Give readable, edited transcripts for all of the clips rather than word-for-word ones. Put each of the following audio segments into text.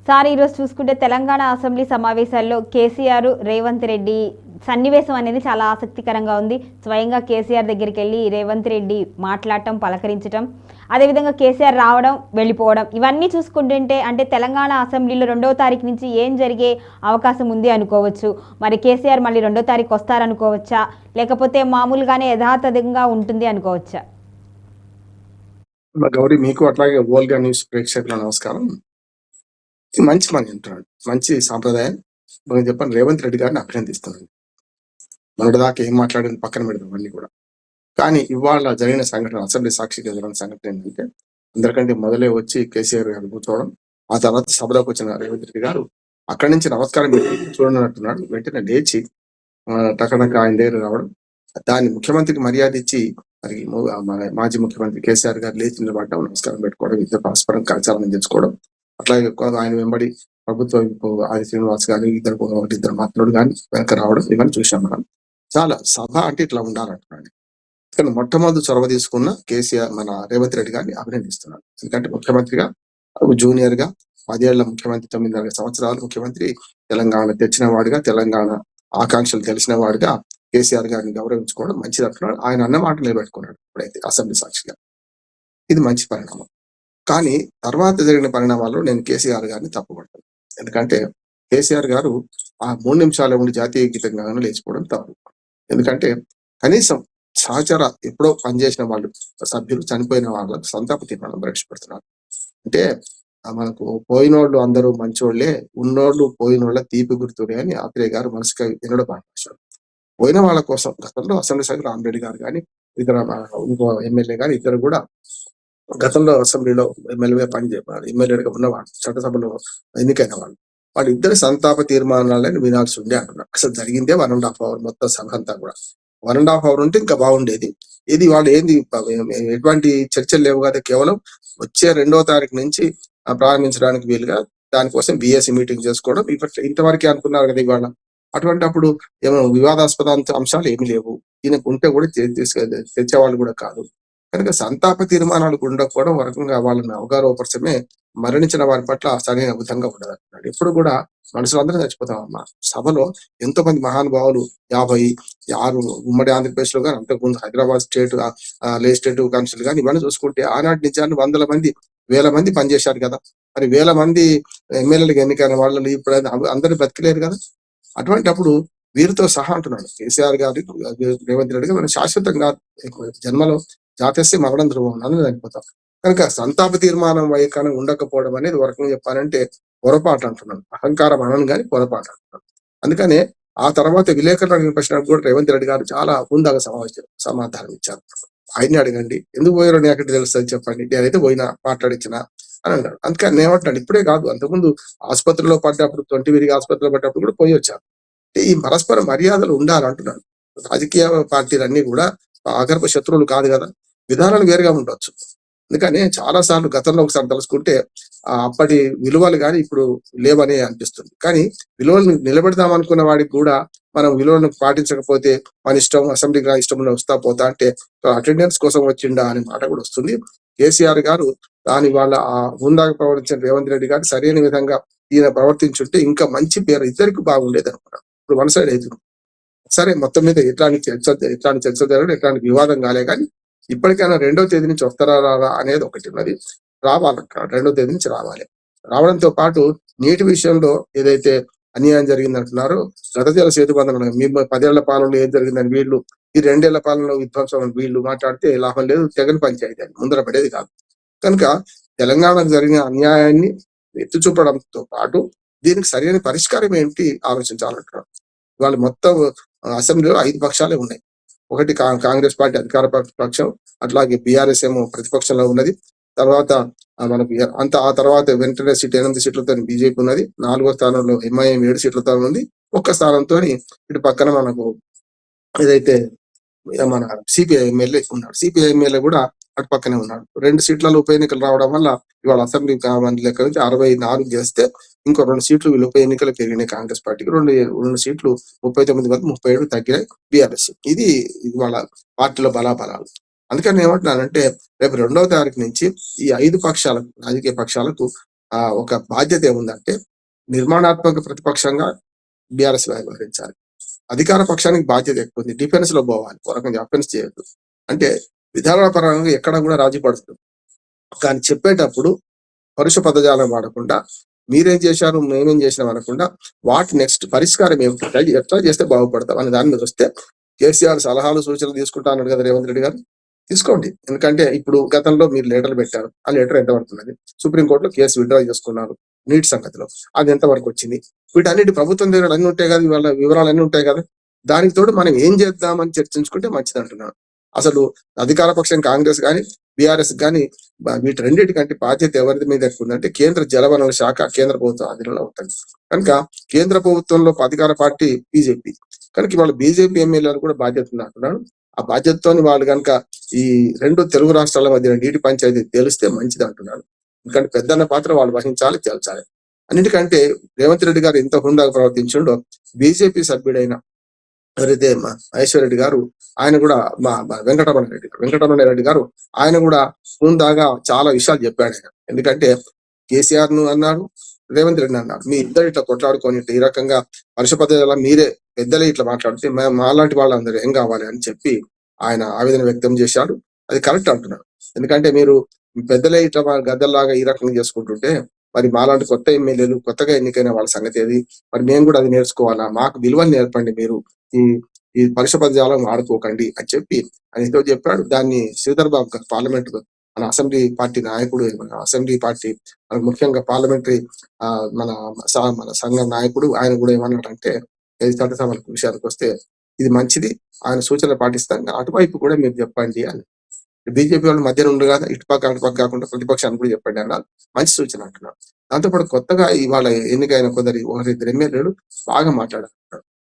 Sir ఈరోజు చూసుకుంటే Telangana assembly సమావేశాల్లో కేసీఆర్ రేవంత్ రెడ్డి సన్నివేశం అనేది చాలా ఆసక్తికరంగా ఉంది. స్వయంగా కేసీఆర్ దగ్గరికి వెళ్ళి రేవంత్ రెడ్డి మాట్లాడటం, పలకరించడం, అదేవిధంగా కేసీఆర్ రావడం, వెళ్ళిపోవడం, ఇవన్నీ చూసుకుంటుంటే అంటే తెలంగాణ అసెంబ్లీలో 2వ తారీఖు నుంచి ఏం జరిగే అవకాశం ఉంది అనుకోవచ్చు. మరి కేసీఆర్ మళ్ళీ 2వ తారీఖు వస్తారనుకోవచ్చా, లేకపోతే మామూలుగానే యథాతథంగా ఉంటుంది అనుకోవచ్చా? గౌరీ, మీకు అట్లాగే వోల్గా న్యూస్ ప్రేక్షకుల నమస్కారం. మంచి పని అంటున్నాడు, మంచి సాంప్రదాయం. మనం చెప్పండి, రేవంత్ రెడ్డి గారిని అభినందిస్తున్నాను. మొన్నటిదాకా ఏం మాట్లాడిన పక్కన పెడదాం అన్ని కూడా. కానీ ఇవాళ జరిగిన సంఘటన, అసెంబ్లీ సాక్షిగా జరిగిన సంఘటన ఏంటంటే, అందరికంటే మొదలే వచ్చి కేసీఆర్ గారు కూర్చోవడం, ఆ తర్వాత సభలోకి వచ్చిన రేవంత్ రెడ్డి గారు అక్కడి నుంచి నమస్కారం పెట్టి చూడనట్టున్నాడు. వెంటనే లేచి టకనక ఆయన దగ్గర రావడం, దాన్ని ముఖ్యమంత్రికి మర్యాద ఇచ్చి మరి మాజీ ముఖ్యమంత్రి కేసీఆర్ గారు లేచి నిలబడడం, నమస్కారం పెట్టుకోవడం, ఇద్దరు పరస్పరం కరచాలనం తెచ్చుకోవడం, అట్లాగే ఆయన వెంబడి ప్రభుత్వ ఆది శ్రీనివాస్ గారు ఇద్దరు మాత్రుడు కానీ వెనక రావడం, ఇవన్నీ చూసాం మనం. చాలా సభ అంటే ఇట్లా ఉండాలంటున్నాడు. కానీ మొట్టమొదటి చొరవ తీసుకున్న కేసీఆర్ మన రేవంత్ రెడ్డి గారిని అభినందిస్తున్నాడు. ఎందుకంటే ముఖ్యమంత్రిగా, జూనియర్ గా 10 ఏళ్ల ముఖ్యమంత్రి, 9 సంవత్సరాలు ముఖ్యమంత్రి, తెలంగాణ తెచ్చిన వాడిగా, తెలంగాణ ఆకాంక్షలు తెలిసిన వాడిగా కేసీఆర్ గారిని గౌరవించుకోవడం మంచిది అంటున్నాడు. ఆయన అన్న మాట నిలబెట్టుకున్నాడు ఇప్పుడైతే అసెంబ్లీ సాక్షిగా. ఇది మంచి పరిణామం. కానీ తర్వాత జరిగిన పరిణామాల్లో నేను కేసీఆర్ గారిని తప్పుపడతాను. ఎందుకంటే కేసీఆర్ గారు ఆ 3 నిమిషాల ఉండి జాతీయ గీతంగా లేచిపోవడం తప్పు. ఎందుకంటే కనీసం సహచర ఎప్పుడో పనిచేసిన వాళ్ళు, సభ్యులు చనిపోయిన వాళ్ళకు సంతాప తీర్మానం ప్రవేశపెడుతున్నారు. అంటే మనకు పోయినోళ్ళు అందరూ మంచోళ్లే, ఉన్నోళ్ళు పోయినోళ్ళ తీపి గుర్తుడే అని ఆత్రేయ గారు మనసుగా వినడం భాషాడు. పోయిన వాళ్ళ కోసం గతంలో అసెంబ్లీ సభ్యులు రామరెడ్డి గారు కానీ, ఇతర ఇంకో ఎమ్మెల్యే కానీ, ఇద్దరు కూడా గతంలో అసెంబ్లీలో ఎమ్మెల్యేగా ఉన్నవాడు, చట్టసభలో ఎన్నికైన వాళ్ళు ఇద్దరు సంతాప తీర్మానాలను వినాల్సి ఉండే అంటున్నారు. అసలు జరిగిందే 1.5 అవర్ మొత్తం సభ అంతా కూడా. 1.5 అవర్ ఉంటే ఇంకా బాగుండేది. ఇది వాళ్ళు ఏంది, ఎటువంటి చర్చలు లేవు కదా, కేవలం వచ్చే 2వ తారీఖు నుంచి ప్రారంభించడానికి వీలుగా దానికోసం బిఎస్సి మీటింగ్ చేసుకోవడం, ఇంతవరకే అనుకున్నారు కదా ఇవాళ. అటువంటి అప్పుడు ఏమో వివాదాస్పద అంశాలు ఏమి లేవు, ఈయనకు ఉంటే కూడా తెచ్చేవాళ్ళు కూడా కాదు. కనుక సంతాప తీర్మానాలు ఉండకపోవడం వరకంగా వాళ్ళని అవగాహనపరచమే మరణించిన వారి పట్ల సరైన విధంగా ఉండదు అంటున్నాడు. ఎప్పుడు కూడా మనుషులందరూ చచ్చిపోతామమ్మా. సభలో ఎంతో మంది మహానుభావులు 56 ఉమ్మడి ఆంధ్రప్రదేశ్ లో కానీ, అంతకుముందు హైదరాబాద్ స్టేట్ లెజిస్లేటివ్ కౌన్సిల్ కానీ, ఇవన్నీ చూసుకుంటే ఆనాటి నిజాన్ని 100 మంది 1000 మంది పనిచేశారు కదా. మరి 1000 మంది ఎమ్మెల్యేలకు ఎన్నికైన వాళ్ళు ఇప్పుడు అందరూ బతికలేరు కదా. అటువంటి అప్పుడు వీరితో సహా అంటున్నాడు కేసీఆర్ గారు, రేవంత్ రెడ్డి గారు, మనం శాశ్వతంగా జన్మలో జాతస్య మరణం ధ్రువం అని చనిపోతాం. కనుక సంతాప తీర్మానం వైఖరి ఉండకపోవడం అనేది ఒక రకంగా చెప్పాలంటే పొరపాటు అంటున్నాను. అహంకారం అనను కానీ పొరపాటు అంటున్నాను. అందుకనే ఆ తర్వాత విలేకరులు అడిగిన ప్రశ్నకు కూడా రేవంత్ రెడ్డి గారు చాలా హుందాగా సమాధానం ఇచ్చారు. ఆయన్ని అడగండి, ఎందుకు పోయారో నేను ఎక్కడ తెలుస్తుంది చెప్పండి, నేనైతే పోయినా మాట్లాడించిన అని అన్నాడు. అందుకని నేనేమంటాను, ఇప్పుడే కాదు, అంతకుముందు ఆసుపత్రిలో పడ్డప్పుడు, 20 విరిగి ఆసుపత్రిలో పడ్డప్పుడు కూడా పోయి వచ్చాను. ఈ పరస్పర మర్యాదలు ఉండాలంటున్నాను. రాజకీయ పార్టీలన్నీ కూడా ఆగర్భ శత్రువులు కాదు కదా, విధానాలు వేరుగా ఉండొచ్చు. అందుకని చాలా సార్లు గతంలో ఒకసారి తెలుసుకుంటే అప్పటి విలువలు కానీ ఇప్పుడు లేవని అనిపిస్తుంది. కానీ విలువలను నిలబెడదాం అనుకున్న వాడికి కూడా మనం విలువలను పాటించకపోతే మన ఇష్టం, అసెంబ్లీకి ఇష్టంలో వస్తా పోతా అంటే అటెండెన్స్ కోసం వచ్చిండా అనే మాట కూడా వస్తుంది. కేసీఆర్ గారు దాని వాళ్ళ హుందాగా ప్రవర్తించిన రేవంత్ రెడ్డి గారు సరైన విధంగా ఈయన ప్రవర్తించుంటే ఇంకా మంచి పేరు ఇద్దరికి బాగుండేది అనుకున్నాను. ఇప్పుడు వన్ సైడ్ అవుతుంది. సరే, మొత్తం మీద ఎట్లాంటి చర్చ జరగడం, ఎట్లాంటి వివాదం కాలే. కానీ ఇప్పటికైనా 2వ తేదీ నుంచి వస్తారా రారా అనేది ఒకటి ఉన్నది. రావాలంట, 2వ తేదీ నుంచి రావాలి. రావడంతో పాటు నీటి విషయంలో ఏదైతే అన్యాయం జరిగిందంటున్నారో, గత జల సేతు బంధం మీ 10 ఏళ్ల పాలనలో ఏం జరిగిందని వీళ్ళు, ఈ 2 ఏళ్ల పాలనలో విధ్వంసం వీళ్ళు మాట్లాడితే లాభం లేదు, తెగని పంచాయతీ అని ముందర పడేది కాదు. కనుక తెలంగాణకు జరిగిన అన్యాయాన్ని ఎత్తి చూపడంతో పాటు దీనికి సరైన పరిష్కారం ఏంటి ఆలోచించాలంటున్నారు. వాళ్ళు మొత్తం అసెంబ్లీలో 5 పక్షాలే ఉన్నాయి. ఒకటి కాంగ్రెస్ పార్టీ అధికార పక్షం, అట్లాగే బీఆర్ఎస్ ఏమో ప్రతిపక్షంలో ఉన్నది. తర్వాత మనకు ఆ తర్వాత వెంటనే 8 సీట్లతో బీజేపీ ఉన్నది. 4వ స్థానంలో ఎంఐఎం 7 సీట్లతో ఉంది. 1 స్థానంతో ఇటు పక్కన మనకు ఏదైతే మన సిపిఐ ఎమ్మెల్యే ఉన్నాడు. సిపిఐ ఎమ్మెల్యే కూడా అటు పక్కనే ఉన్నాడు. 2 సీట్లలో ఉప ఎన్నికలు రావడం వల్ల ఇవాళ అసెంబ్లీ లెక్క నుంచి 64 చేస్తే ఇంకో 2 సీట్లు వీళ్ళు ఉప ఎన్నికలు పెరిగినాయి. కాంగ్రెస్ పార్టీకి 2 సీట్లు 39 వరకు 37 తగ్గినాయి బీఆర్ఎస్. ఇది వాళ్ళ పార్టీలో బలాబలాలు. అందుకని ఏమంటున్నానంటే రేపు 2వ తారీఖు నుంచి ఈ 5 పక్షాలకు, రాజకీయ పక్షాలకు ఒక బాధ్యత ఏముందంటే నిర్మాణాత్మక ప్రతిపక్షంగా బీఆర్ఎస్ వ్యవహరించాలి. అధికార పక్షానికి బాధ్యత ఎక్కువ ఉంది. డిఫెన్స్ లో పోవాలి, ఒక రకంగా అఫెన్స్ చేయొద్దు. అంటే విధాన పరంగా ఎక్కడ కూడా రాజీ పడుతుంది. కానీ చెప్పేటప్పుడు పరుష పదజాలం వాడకుండా మీరేం చేశారు మేమేం చేసినాం అనకుండా వాటి నెక్స్ట్ పరిష్కారం ఏమిటి, ఎట్లా చేస్తే బాగుపడతాం అనే దాని మీద వస్తే కేసీఆర్ సలహాలు సూచనలు తీసుకుంటా అన్నాడు కదా రేవంత్ రెడ్డి గారు, తీసుకోండి. ఎందుకంటే ఇప్పుడు గతంలో మీరు లెటర్లు పెట్టారు, ఆ లెటర్ ఎంతవరకు ఉన్నది, సుప్రీంకోర్టులో కేసు విత్డ్రా చేసుకున్నారు నీట్ సంగతిలో, అది ఎంతవరకు వచ్చింది, వీటన్నిటి ప్రభుత్వం దగ్గర అన్ని ఉంటాయి కదా, వాళ్ళ వివరాలు అన్ని ఉంటాయి కదా, దానికి తోడు మనం ఏం చేద్దామని చర్చించుకుంటే మంచిది అంటున్నాను. అసలు అధికార పక్షం కాంగ్రెస్ కానీ బీఆర్ఎస్ కానీ వీటి రెండింటికంటే బాధ్యత ఎవరి మీద ఎక్కువ ఉందంటే కేంద్ర జలవనరుల శాఖ కేంద్ర ప్రభుత్వం ఆధీనంలో ఉంటుంది కనుక కేంద్ర ప్రభుత్వంలో అధికార పార్టీ బీజేపీ కనుక వాళ్ళ బీజేపీ ఎమ్మెల్యేలు కూడా బాధ్యత ఉంది అంటున్నాను. ఆ బాధ్యతతో వాళ్ళు కనుక ఈ రెండు తెలుగు రాష్ట్రాల మధ్య నీటి పంచాయతీ తెలిస్తే మంచిది అంటున్నాను. ఎందుకంటే పెద్దన్న పాత్ర వాళ్ళు వహించాలి, తేల్చాలి. అన్నిటికంటే రేవంత్ రెడ్డి గారు ఎంత హుందాగా ప్రవర్తించిండో బీజేపీ సభ్యుడైన ఎవరైతే మహేశ్వర్ రెడ్డి గారు, ఆయన కూడా మా వెంకటరమణ రెడ్డి గారు ఆయన కూడా హుందాగా చాలా విషయాలు చెప్పాడు ఆయన. ఎందుకంటే కేసీఆర్ ను అన్నాడు, రేవంత్ రెడ్డిని అన్నాడు, మీ ఇద్దరు ఇట్లా కొట్లాడుకొని ఈ రకంగా వర్ష పద్ధతిలో మీరే పెద్దలే ఇట్లా మాట్లాడితే మాలాంటి వాళ్ళందరూ ఏం కావాలి అని చెప్పి ఆయన ఆవేదన వ్యక్తం చేశాడు. అది కరెక్ట్ అంటున్నాడు. ఎందుకంటే మీరు పెద్దలే ఇట్లా గద్దల్లాగా ఈ రకంగా చేసుకుంటుంటే మరి మాలాంటి కొత్త ఎమ్మెల్యేలు కొత్తగా ఎన్నికైన వాళ్ళ సంగతి ఏది, మరి మేము కూడా అది నేర్చుకోవాలా, మాకు విలువలు నేర్పండి, మీరు ఈ ఈ పరుష పదజాలం ఆడుకోకండి అని చెప్పి ఆయన ఏదో చెప్పాడు. దాన్ని శ్రీధర్ బాబు గారు పార్లమెంట్ మన అసెంబ్లీ పార్టీ నాయకుడు, మన అసెంబ్లీ పార్టీ మనకు ముఖ్యంగా పార్లమెంటరీ మన మన సంఘం నాయకుడు, ఆయన కూడా ఏమన్నాడంటే చట్టసభల విషయానికి వస్తే ఇది మంచిది, ఆయన సూచనలు పాటిస్తాను, అటువైపు కూడా మీరు చెప్పండి అని. బీజేపీ వాళ్ళు మధ్యన ఉండు కదా, ఇటుపక్క అటుపక్క కాకుండా ప్రతిపక్షాన్ని కూడా చెప్పండి అన్నారు. మంచి సూచన అంటున్నారు. దాంతోపాటు కొత్తగా ఇవాళ ఎన్నికైన ఒకరిద్దరు ఎమ్మెల్యేలు బాగా మాట్లాడారు.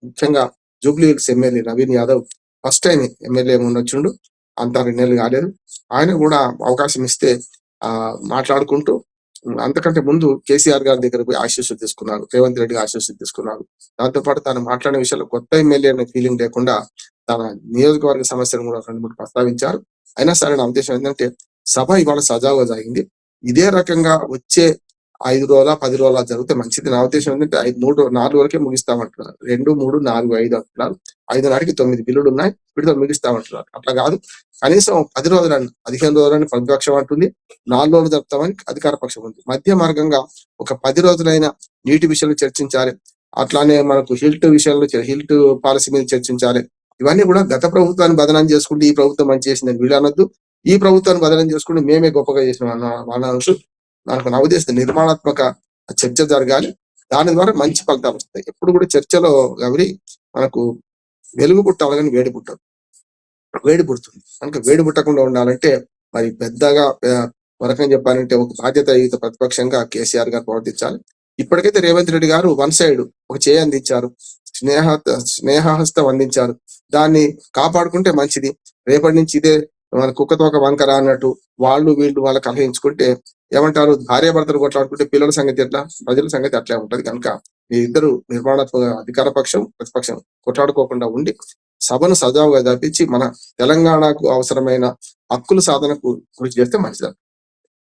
ముఖ్యంగా Jubilee Hills MLA Naveen Yadav first time MLA ఉండొచ్చుండు, అంతా 2 నెలలు కాలేదు. ఆయన కూడా అవకాశం ఇస్తే మాట్లాడుకుంటూ అంతకంటే ముందు కేసీఆర్ గారి దగ్గర పోయి ఆశీస్సులు తీసుకున్నారు, రేవంత్ రెడ్డి ఆశీస్సులు తీసుకున్నారు. దాంతోపాటు తను మాట్లాడిన విషయంలో కొత్త ఎమ్మెల్యే అనే ఫీలింగ్ లేకుండా తన నియోజకవర్గ సమస్యను కూడా 2-3 ప్రస్తావించారు. అయినా సరే నా ఉద్దేశం ఏంటంటే సభ ఇవాళ సజావుగా జరిగింది. ఇదే రకంగా వచ్చే 5 రోజుల 10 రోజుల జరిగితే మంచిది. నా ఉద్దేశం ఏంటంటే 4 వరకే ముగిస్తామంటున్నారు. 2, 3, 4, 5 అంటున్నారు. 5 నాటికి 9 బిల్లులు ఉన్నాయి, వీటితో ముగిస్తామంటున్నారు. అట్లా కాదు, కనీసం 10 రోజులని 15 రోజులని ప్రతిపక్షం అంటుంది, 4 రోజులు జరుపుతామని అధికార పక్షం ఉంది. మధ్య మార్గంగా ఒక 10 రోజులైన నీటి విషయంలో చర్చించాలి. అట్లానే మనకు హిల్ట్ విషయంలో హిల్ట్ పాలసీ మీద చర్చించాలి. ఇవన్నీ కూడా గత ప్రభుత్వాన్ని బదనం చేసుకుంటే ఈ ప్రభుత్వం మంచి చేసిందని వీళ్ళు అనొద్దు, ఈ ప్రభుత్వాన్ని బదనం చేసుకుంటే మేమే గొప్పగా చేసిన అనొచ్చు. నాకు నా ఉద్దేశం నిర్మాణాత్మక చర్చ జరగాలి, దాని ద్వారా మంచి ఫలితాలు వస్తాయి. ఎప్పుడు కూడా చర్చలో ఎవరి మనకు వెలుగు పుట్టాలి కానీ వేడి పుడుతుంది కనుక వేడి పుట్టకుండా ఉండాలంటే మరి పెద్దగా వరకం చెప్పాలంటే ఒక బాధ్యతాయుత ప్రతిపక్షంగా కేసీఆర్ గారు ప్రవర్తించాలి. ఇప్పటికైతే రేవంత్ రెడ్డి గారు వన్ సైడ్ ఒక చేయి అందించారు, స్నేహహస్తం అందించారు, దాన్ని కాపాడుకుంటే మంచిది. రేపటి నుంచి ఇదే మన కుక్కతోక వంకర అన్నట్టు వాళ్ళు వీళ్ళు వాళ్ళకి కలహించుకుంటే ఏమంటారు, భార్యాభర్తలు కొట్లాడుకుంటే పిల్లల సంగతి ఎట్లా, ప్రజల సంగతి అట్లే ఉంటది. కనుక మీ ఇద్దరు నిర్మాణాత్మక అధికార పక్షం ప్రతిపక్షం కొట్లాడుకోకుండా ఉండి సభను సజావుగా జరిపించి మన తెలంగాణకు అవసరమైన హక్కుల సాధనకు కృషి చేస్తే మంచిది.